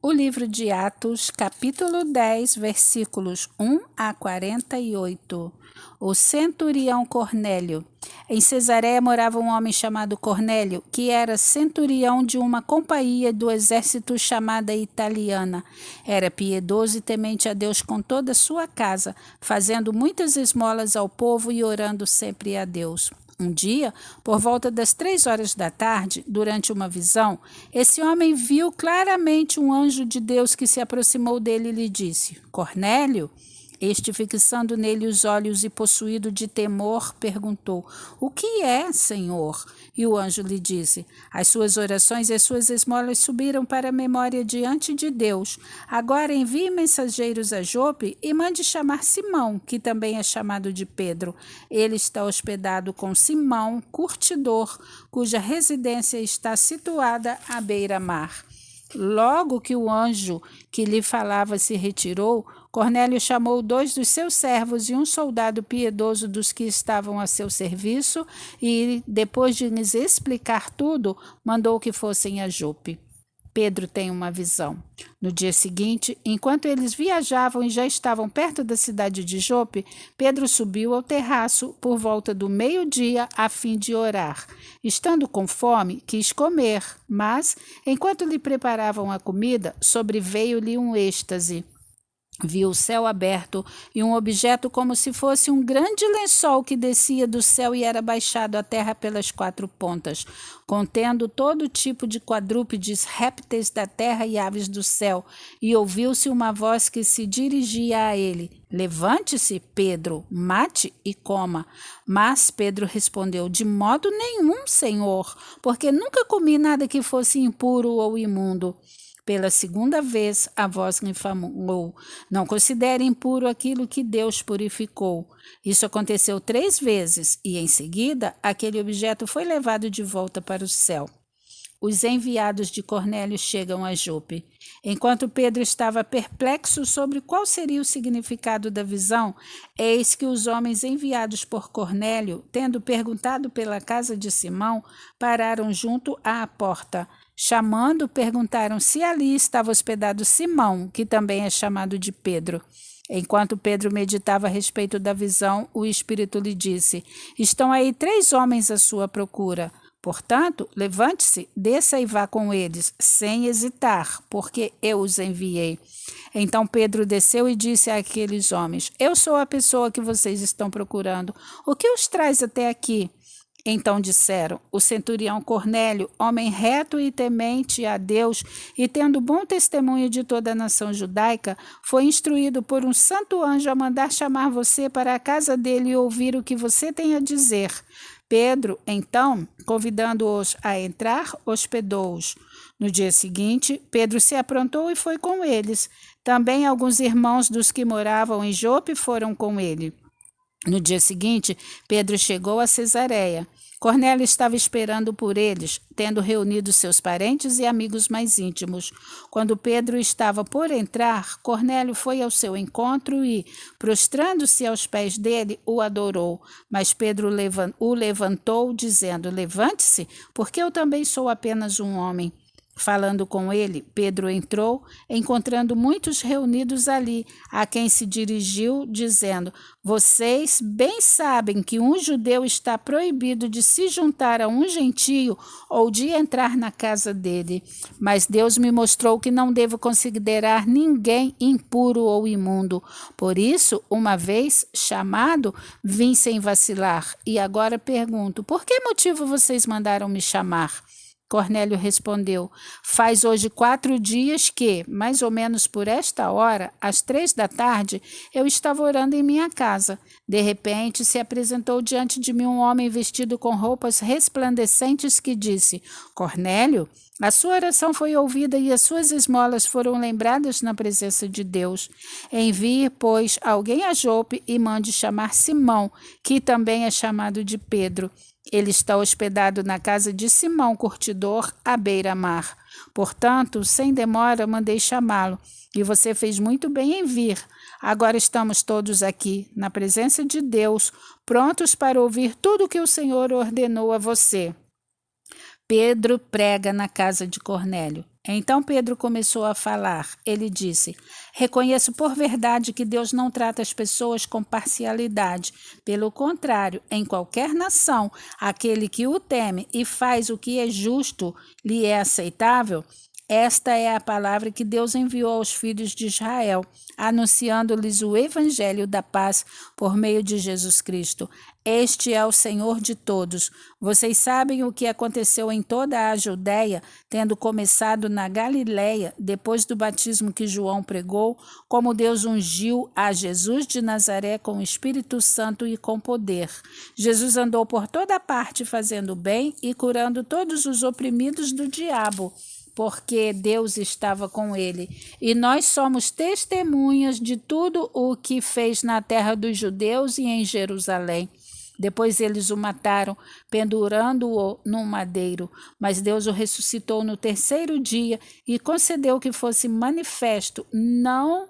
O livro de Atos, capítulo 10, versículos 1 a 48. O centurião Cornélio. Em Cesareia morava um homem chamado Cornélio, que era centurião de uma companhia do exército chamada Italiana. Era piedoso e temente a Deus com toda a sua casa, fazendo muitas esmolas ao povo e orando sempre a Deus. Um dia, por volta das 3 horas da tarde, durante uma visão, esse homem viu claramente um anjo de Deus que se aproximou dele e lhe disse: Cornélio? Este, fixando nele os olhos e possuído de temor, perguntou: O que é, Senhor? E o anjo lhe disse: As suas orações e as suas esmolas subiram para a memória diante de Deus. Agora envie mensageiros a Jope e mande chamar Simão, que também é chamado de Pedro. Ele está hospedado com Simão, curtidor, cuja residência está situada à beira-mar. Logo que o anjo que lhe falava se retirou, Cornélio chamou 2 dos seus servos e um soldado piedoso dos que estavam a seu serviço e, depois de lhes explicar tudo, mandou que fossem a Jope. Pedro tem uma visão. No dia seguinte, enquanto eles viajavam e já estavam perto da cidade de Jope, Pedro subiu ao terraço por volta do meio-dia a fim de orar. Estando com fome, quis comer, mas, enquanto lhe preparavam a comida, sobreveio-lhe um êxtase. Viu o céu aberto e um objeto como se fosse um grande lençol que descia do céu e era baixado à terra pelas 4 pontas, contendo todo tipo de quadrúpedes, répteis da terra e aves do céu. E ouviu-se uma voz que se dirigia a ele: Levante-se, Pedro, mate e coma. Mas Pedro respondeu: De modo nenhum, Senhor, porque nunca comi nada que fosse impuro ou imundo. Pela 2ª vez, a voz lhe falou: Não considere impuro aquilo que Deus purificou. Isso aconteceu 3 vezes, e em seguida, aquele objeto foi levado de volta para o céu. Os enviados de Cornélio chegam a Jope. Enquanto Pedro estava perplexo sobre qual seria o significado da visão, eis que os homens enviados por Cornélio, tendo perguntado pela casa de Simão, pararam junto à porta. Chamando, perguntaram se ali estava hospedado Simão, que também é chamado de Pedro. Enquanto Pedro meditava a respeito da visão, o Espírito lhe disse: Estão aí 3 homens à sua procura. Portanto, levante-se, desça e vá com eles, sem hesitar, porque eu os enviei. Então Pedro desceu e disse àqueles homens: Eu sou a pessoa que vocês estão procurando. O que os traz até aqui? Então disseram: O centurião Cornélio, homem reto e temente a Deus, e tendo bom testemunho de toda a nação judaica, foi instruído por um santo anjo a mandar chamar você para a casa dele e ouvir o que você tem a dizer. Pedro, então, convidando-os a entrar, hospedou-os. No dia seguinte, Pedro se aprontou e foi com eles. Também alguns irmãos dos que moravam em Jope foram com ele. No dia seguinte, Pedro chegou a Cesareia. Cornélio estava esperando por eles, tendo reunido seus parentes e amigos mais íntimos. Quando Pedro estava por entrar, Cornélio foi ao seu encontro e, prostrando-se aos pés dele, o adorou. Mas Pedro o levantou, dizendo: Levante-se, porque eu também sou apenas um homem. Falando com ele, Pedro entrou, encontrando muitos reunidos ali, a quem se dirigiu, dizendo: Vocês bem sabem que um judeu está proibido de se juntar a um gentio ou de entrar na casa dele. Mas Deus me mostrou que não devo considerar ninguém impuro ou imundo. Por isso, uma vez chamado, vim sem vacilar. E agora pergunto: por que motivo vocês mandaram me chamar? Cornélio respondeu: Faz hoje 4 dias que, mais ou menos por esta hora, às 3 da tarde, eu estava orando em minha casa. De repente, se apresentou diante de mim um homem vestido com roupas resplandecentes que disse: Cornélio, a sua oração foi ouvida e as suas esmolas foram lembradas na presença de Deus. Envie, pois, alguém a Jope e mande chamar Simão, que também é chamado de Pedro. Ele está hospedado na casa de Simão, curtidor, à beira-mar. Portanto, sem demora, mandei chamá-lo, e você fez muito bem em vir. Agora estamos todos aqui, na presença de Deus, prontos para ouvir tudo o que o Senhor ordenou a você. Pedro prega na casa de Cornélio. Então Pedro começou a falar. Ele disse: reconheço por verdade que Deus não trata as pessoas com parcialidade. Pelo contrário, em qualquer nação, aquele que o teme e faz o que é justo lhe é aceitável. Esta é a palavra que Deus enviou aos filhos de Israel, anunciando-lhes o evangelho da paz por meio de Jesus Cristo. Este é o Senhor de todos. Vocês sabem o que aconteceu em toda a Judeia, tendo começado na Galileia, depois do batismo que João pregou, como Deus ungiu a Jesus de Nazaré com o Espírito Santo e com poder. Jesus andou por toda parte fazendo bem e curando todos os oprimidos do diabo, porque Deus estava com ele. E nós somos testemunhas de tudo o que fez na terra dos judeus e em Jerusalém. Depois eles o mataram, pendurando-o num madeiro, mas Deus o ressuscitou no terceiro dia e concedeu que fosse manifesto, não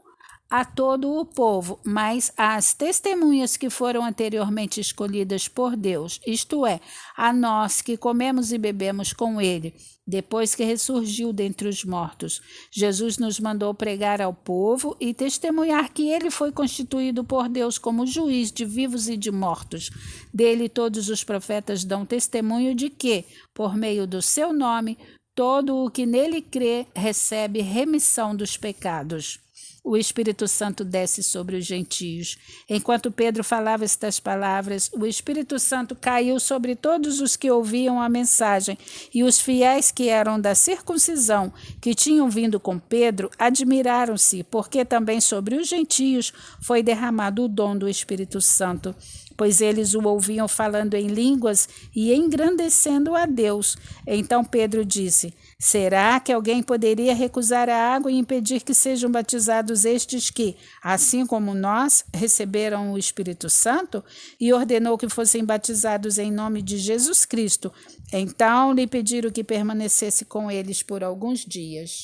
a todo o povo, mas às testemunhas que foram anteriormente escolhidas por Deus, isto é, a nós que comemos e bebemos com ele, depois que ressurgiu dentre os mortos. Jesus nos mandou pregar ao povo e testemunhar que ele foi constituído por Deus como juiz de vivos e de mortos. Dele todos os profetas dão testemunho de que, por meio do seu nome, todo o que nele crê recebe remissão dos pecados. O Espírito Santo desce sobre os gentios. Enquanto Pedro falava estas palavras, o Espírito Santo caiu sobre todos os que ouviam a mensagem, e os fiéis que eram da circuncisão, que tinham vindo com Pedro, admiraram-se, porque também sobre os gentios foi derramado o dom do Espírito Santo, pois eles o ouviam falando em línguas e engrandecendo a Deus. Então Pedro disse: será que alguém poderia recusar a água e impedir que sejam batizados estes que, assim como nós, receberam o Espírito Santo? E ordenou que fossem batizados em nome de Jesus Cristo. Então lhe pediram que permanecesse com eles por alguns dias.